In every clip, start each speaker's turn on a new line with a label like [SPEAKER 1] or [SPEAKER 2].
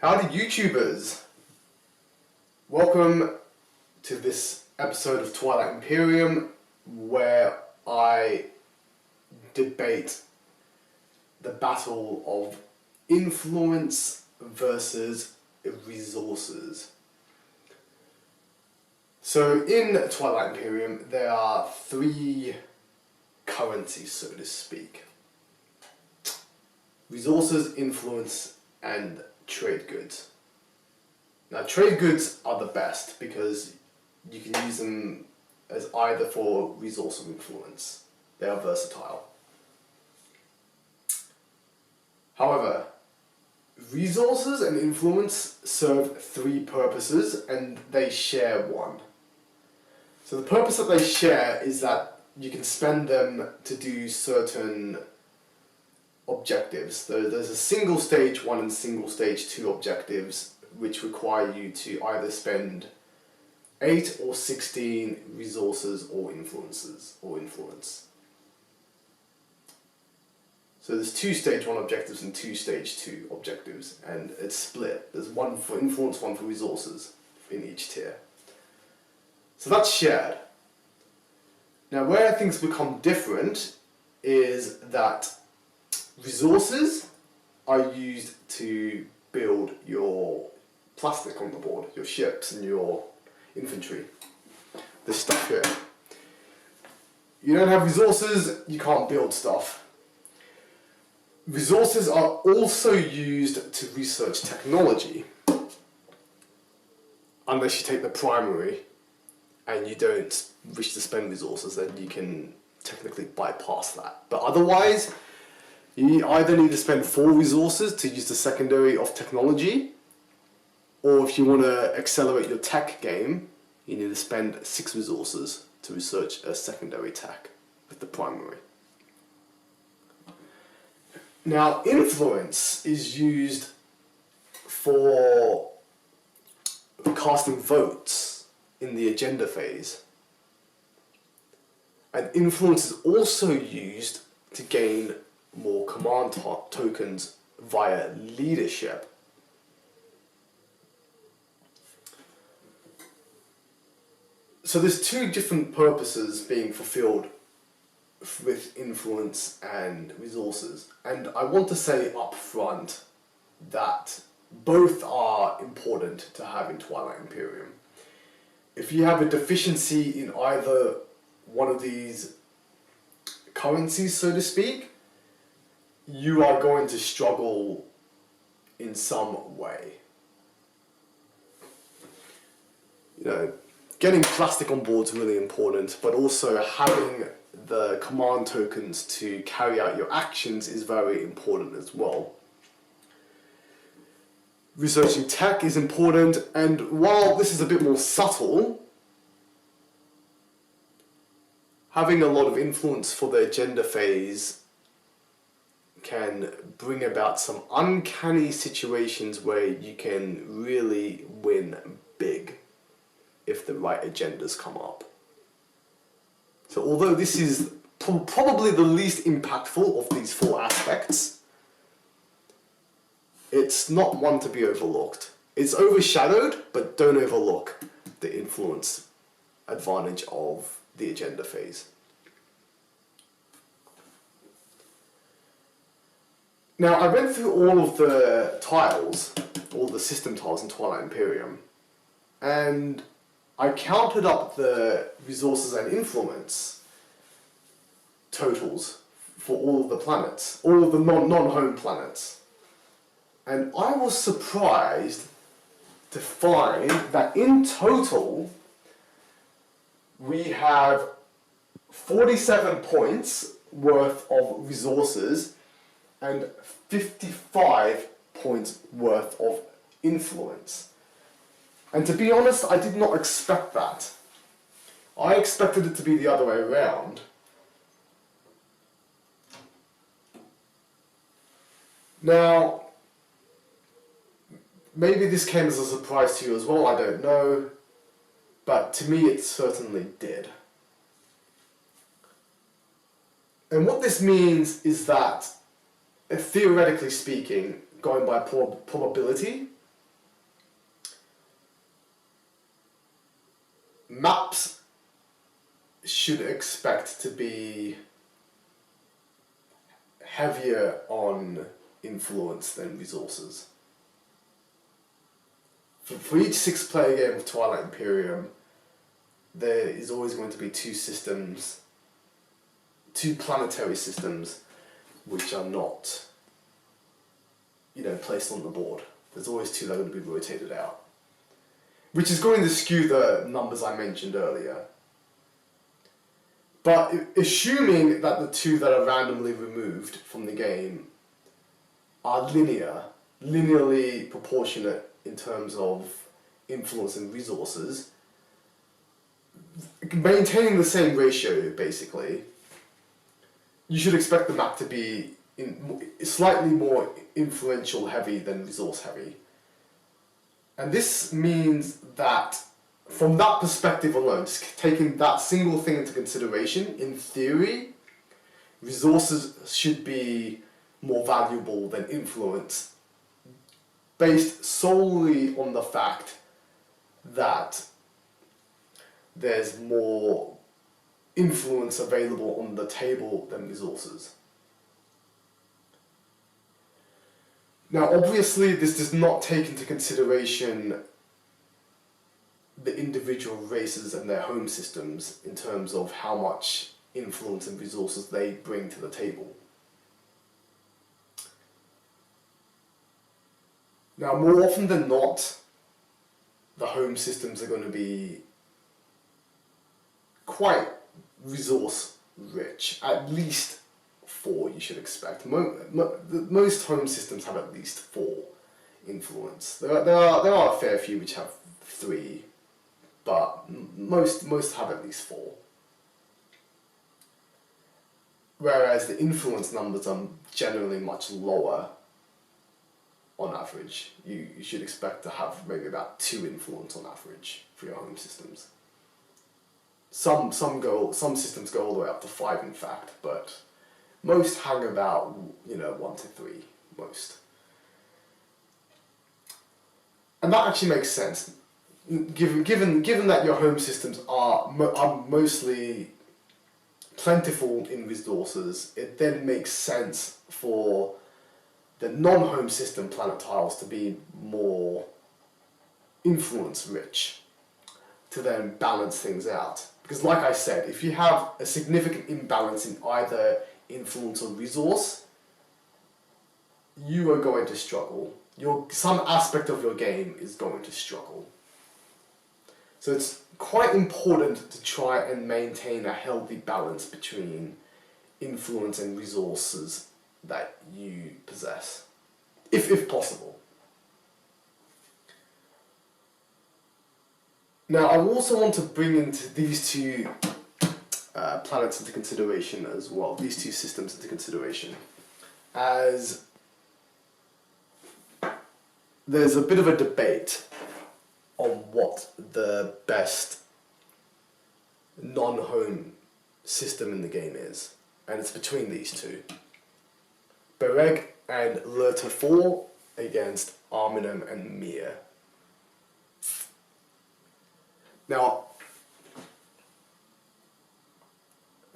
[SPEAKER 1] Howdy YouTubers! Welcome to this episode of Twilight Imperium where I debate the battle of influence versus resources. So in Twilight Imperium there are three currencies, so to speak. Resources, influence, and trade goods. Now trade goods are the best because you can use them as either for resource or influence. They are versatile. However, resources and influence serve three purposes and they share one. So the purpose that they share is that you can spend them to do certain objectives. There's a single stage 1 and single stage 2 objectives which require you to either spend 8 or 16 resources or influence. So there's 2 stage 1 objectives and 2 stage 2 objectives, and it's split. There's one for influence, one for resources in each tier. So that's shared. Now where things become different is that resources are used to build your plastic on the board, your ships and your infantry. This stuff here. You don't have resources, you can't build stuff. Resources are also used to research technology. Unless you take the primary and you don't wish to spend resources, then you can technically bypass that. But otherwise, you either need to spend 4 resources to use the secondary of technology, or if you want to accelerate your tech game, you need to spend 6 resources to research a secondary tech with the primary. Now, influence is used for casting votes in the agenda phase. And influence is also used to gain more command tokens via leadership. So there's 2 different purposes being fulfilled with influence and resources, and I want to say up front that both are important to have in Twilight Imperium. If you have a deficiency in either one of these currencies, so to speak, you are going to struggle in some way. You know, getting plastic on board is really important, but also having the command tokens to carry out your actions is very important as well. Researching tech is important, and while this is a bit more subtle, having a lot of influence for the agenda phase can bring about some uncanny situations where you can really win big if the right agendas come up. So although this is probably the least impactful of these 4 aspects, it's not one to be overlooked. It's overshadowed, but don't overlook the influence advantage of the agenda phase. Now, I went through all of the tiles, all the system tiles in Twilight Imperium, and I counted up the resources and influence totals for all of the planets, all of the non-home planets. And I was surprised to find that in total, we have 47 points worth of resources and 55 points worth of influence. And to be honest, I did not expect that. I expected it to be the other way around. Now, maybe this came as a surprise to you as well, I don't know, but to me it certainly did. And what this means is that, theoretically speaking, going by probability, maps should expect to be heavier on influence than resources. For each 6-player game of Twilight Imperium, there is always going to be two planetary systems, which are not, placed on the board. There's always two that are going to be rotated out, which is going to skew the numbers I mentioned earlier. But assuming that the two that are randomly removed from the game are linearly proportionate in terms of influence and resources, maintaining the same ratio, basically, you should expect the map to be slightly more influential heavy than resource heavy. And this means that from that perspective alone, just taking that single thing into consideration, in theory, resources should be more valuable than influence, based solely on the fact that there's more influence available on the table than resources. Now, obviously, this does not take into consideration the individual races and their home systems in terms of how much influence and resources they bring to the table. Now, more often than not, the home systems are going to be quite resource rich, at least 4 you should expect. Most home systems have at least 4 influence. There are a fair few which have 3, but most have at least 4. Whereas the influence numbers are generally much lower on average. You should expect to have maybe about 2 influence on average for your home systems. Some systems go all the way up to 5, in fact, but most hang about 1 to 3 most. And that actually makes sense, given that your home systems are mostly plentiful in resources. It then makes sense for the non-home system planet tiles to be more influence rich, to then balance things out. Because like I said, if you have a significant imbalance in either influence or resource, you are going to struggle. Some aspect of your game is going to struggle. So it's quite important to try and maintain a healthy balance between influence and resources that you possess, if possible. Now, I also want to bring into these two planets into consideration as well, these two systems into consideration, as there's a bit of a debate on what the best non-home system in the game is, and it's between these two. Bereg and Lerta 4 against Arminum and Mir. Now,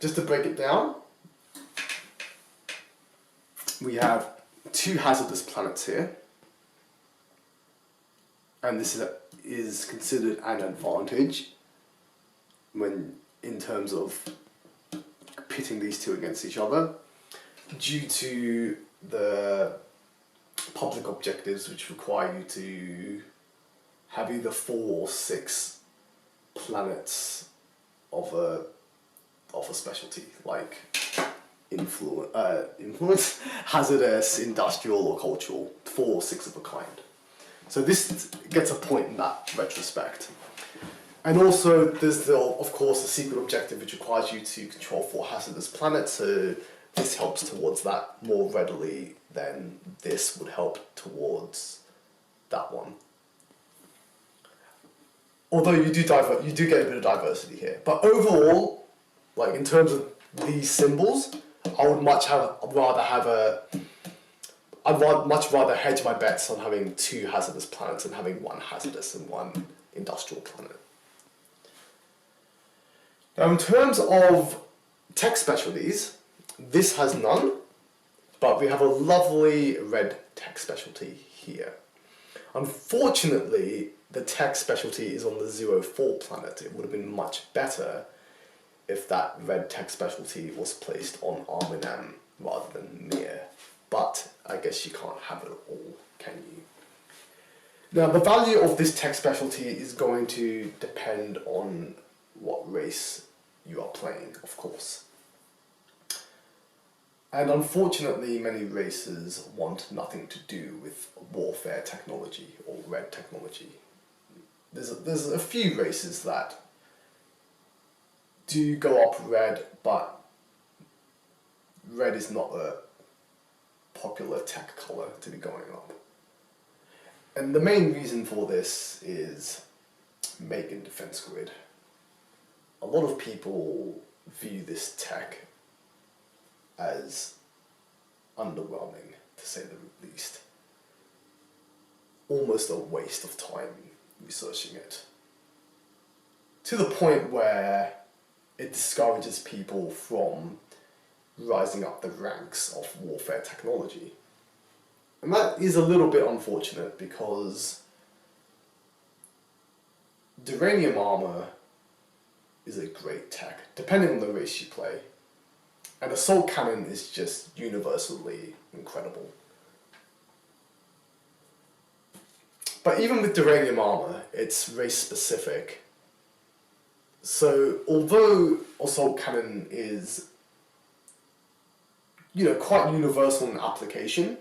[SPEAKER 1] just to break it down, we have 2 hazardous planets here, and this is considered an advantage when in terms of pitting these two against each other, due to the public objectives which require you to have either 4 or 6 planets of a specialty, like influence, hazardous, industrial, or cultural, 4 or 6 of a kind. So this gets a point in that retrospect. And also there's of course, a secret objective which requires you to control 4 hazardous planets, so this helps towards that more readily than this would help towards that one. Although you do get a bit of diversity here. But overall, like in terms of these symbols, I'd much rather hedge my bets on having 2 hazardous planets than having 1 hazardous and 1 industrial planet. Now in terms of tech specialties, this has none, but we have a lovely red tech specialty here. Unfortunately, the tech specialty is on the 04 planet. It would have been much better if that red tech specialty was placed on Arminam rather than Mir. But I guess you can't have it all, can you? Now, the value of this tech specialty is going to depend on what race you are playing, of course. And unfortunately, many races want nothing to do with warfare technology or red technology. There's a few races that do go up red, but red is not a popular tech color to be going up. And the main reason for this is Megan Defense Grid. A lot of people view this tech as underwhelming, to say the least. Almost a waste of time researching it. To the point where it discourages people from rising up the ranks of warfare technology. And that is a little bit unfortunate because Duranium armor is a great tech, depending on the race you play. And Assault Cannon is just universally incredible. But even with Duranium armor, it's race specific. So although Assault Cannon is, quite universal in application,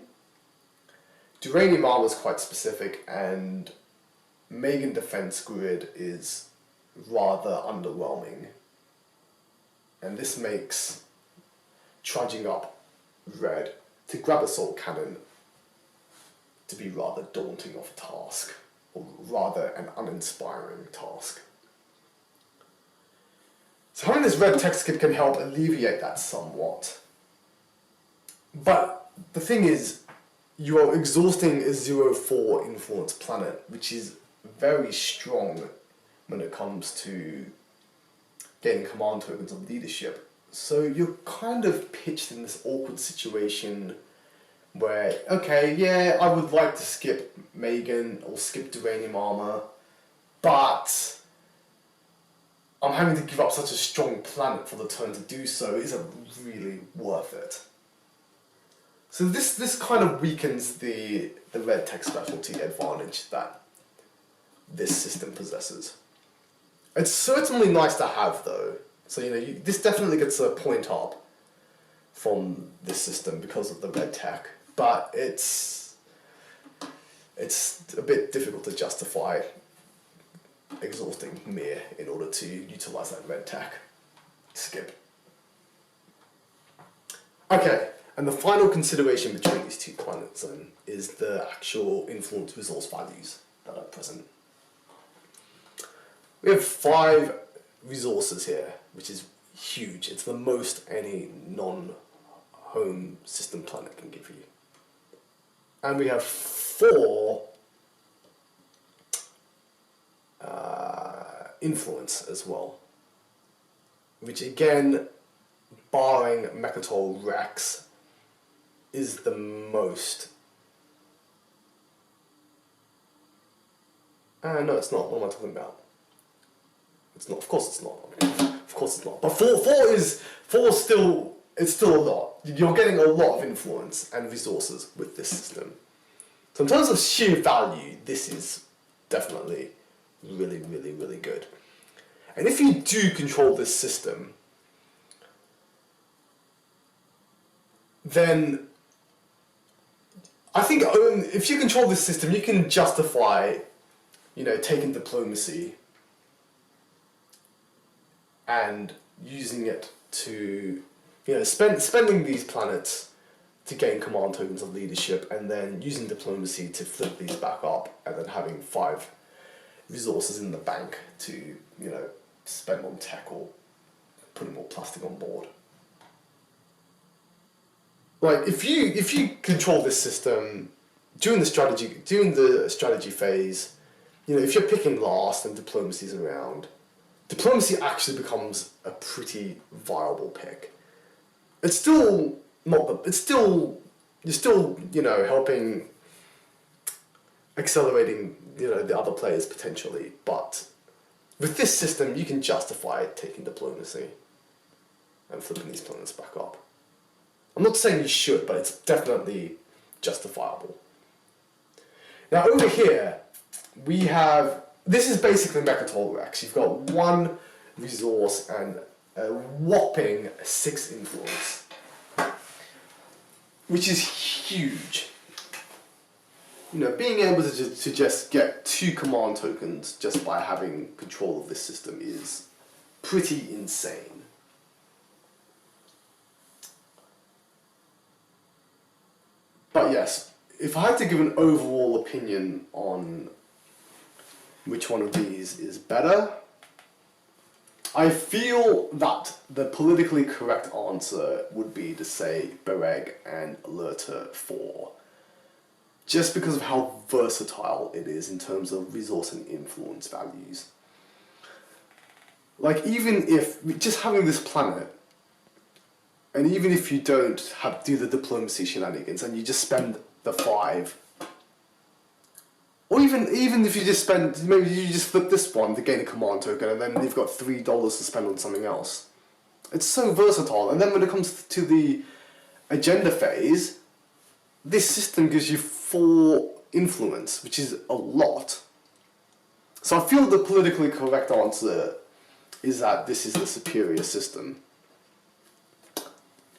[SPEAKER 1] Duranium armor is quite specific, and Megan Defense Grid is rather underwhelming. And this makes trudging up red to grab Assault Cannon to be rather daunting of a task, or rather an uninspiring task. So having this red text kit can help alleviate that somewhat. But the thing is, you are exhausting a 04 influence planet, which is very strong when it comes to gaining command tokens of leadership. So you're kind of pitched in this awkward situation where, okay, yeah, I would like to skip Megan or skip Duranium armor, but I'm having to give up such a strong planet for the turn to do so. Is it really worth it? So this kind of weakens the red tech specialty advantage that this system possesses. It's certainly nice to have though. So this definitely gets a point up from this system because of the red tech, but it's a bit difficult to justify exhausting Mir in order to utilize that red tech. Skip. Okay, and the final consideration between these two planets then is the actual influence resource values that are present. We have 5 resources here, which is huge. It's the most any non-home system planet can give you. And we have 4 influence as well, which again, barring Mechatol Rex, is the most. No, it's not. What am I talking about? It's not. Of course it's not. Of course it's not. But 4 is still. It's still a lot. You're getting a lot of influence and resources with this system. So in terms of sheer value, this is definitely really, really, really good. And if you do control this system, then I think if you control this system, you can justify, taking diplomacy and using it to, spending these planets to gain command tokens of leadership, and then using diplomacy to flip these back up, and then having 5 resources in the bank to, spend on tech or putting more plastic on board. Like if you control this system during the strategy phase, if you're picking last and diplomacy's around, diplomacy actually becomes a pretty viable pick. It's still not the, it's still, you're still, helping, accelerating, the other players potentially, but with this system, you can justify taking diplomacy and flipping these planets back up. I'm not saying you should, but it's definitely justifiable. Now over here, we have, this is basically Mechatol Rex. You've got 1 resource and a whopping 6 influence, which is huge. Being able to just get 2 command tokens just by having control of this system is pretty insane. But yes, if I had to give an overall opinion on which one of these is better, I feel that the politically correct answer would be to say Bereg and Alerta 4. Just because of how versatile it is in terms of resource and influence values. Like, even if, just having this planet, and even if you don't do the diplomacy shenanigans and you just spend the 5, or even if you just spend, maybe you just flip this one to gain a command token and then you've got $3 to spend on something else. It's so versatile. And then when it comes to the agenda phase, this system gives you 4 influence, which is a lot. So I feel the politically correct answer is that this is the superior system.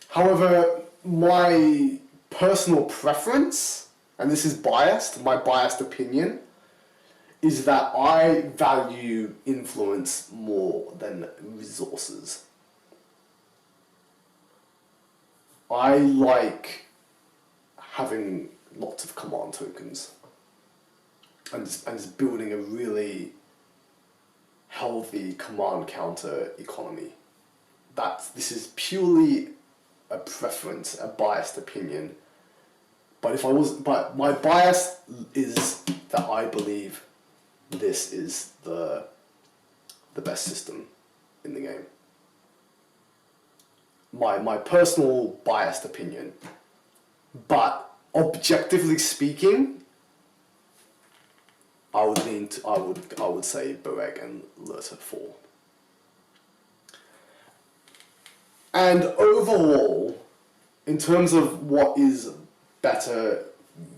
[SPEAKER 1] However, my personal preference, and this is biased, my biased opinion, is that I value influence more than resources. I like having lots of command tokens and just building a really healthy command counter economy. This is purely a preference, a biased opinion. But my bias is that I believe this is the best system in the game. My personal biased opinion. But objectively speaking, I would say Bereg and Alerta 4. And overall, in terms of what is better,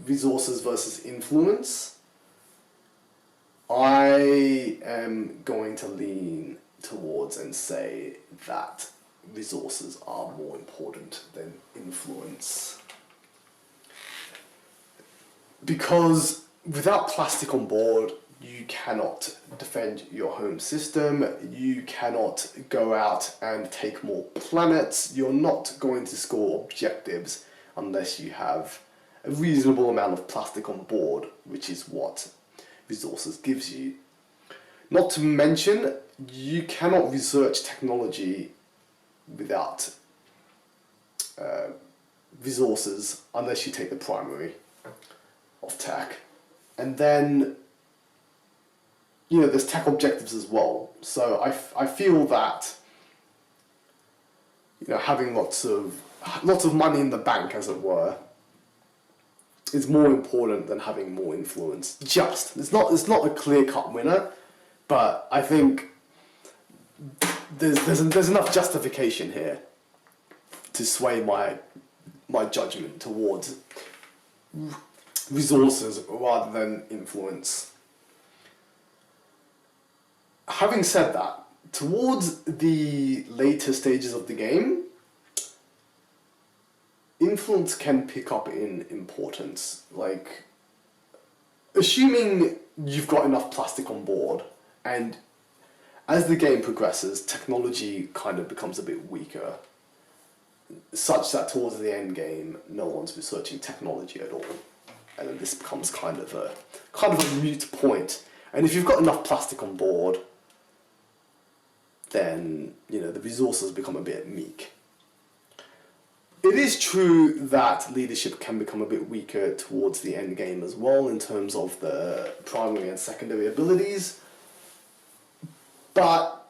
[SPEAKER 1] resources versus influence, I am going to lean towards and say that resources are more important than influence. Because without plastic on board, you cannot defend your home system, you cannot go out and take more planets, you're not going to score objectives unless you have a reasonable amount of plastic on board, which is what resources gives you. Not to mention, you cannot research technology without resources unless you take the primary of tech. And then, there's tech objectives as well. So I feel that, having lots of money in the bank, as it were, is more important than having more influence. It's not a clear-cut winner, but I think there's enough justification here to sway my judgment towards resources rather than influence. Having said that, towards the later stages of the game, influence can pick up in importance. Like, assuming you've got enough plastic on board, and as the game progresses, technology kind of becomes a bit weaker, such that towards the end game, no one's researching technology at all. And then this becomes kind of a moot point. And if you've got enough plastic on board, then the resources become a bit meek. It is true that leadership can become a bit weaker towards the end game as well in terms of the primary and secondary abilities, but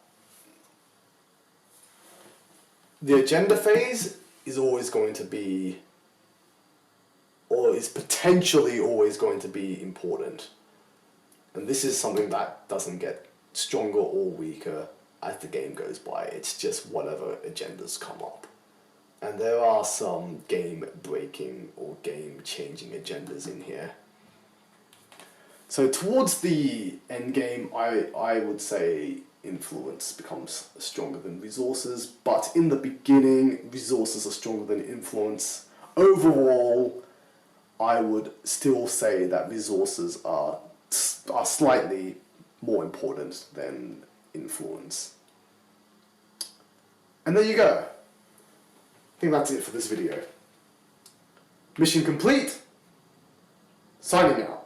[SPEAKER 1] the agenda phase is always going to be, or is potentially always going to be important. And this is something that doesn't get stronger or weaker as the game goes by. It's just whatever agendas come up. And there are some game-breaking or game-changing agendas in here. So towards the end game, I would say influence becomes stronger than resources, but in the beginning, resources are stronger than influence. Overall, I would still say that resources are slightly more important than influence. And there you go. I think that's it for this video. Mission complete. Signing out.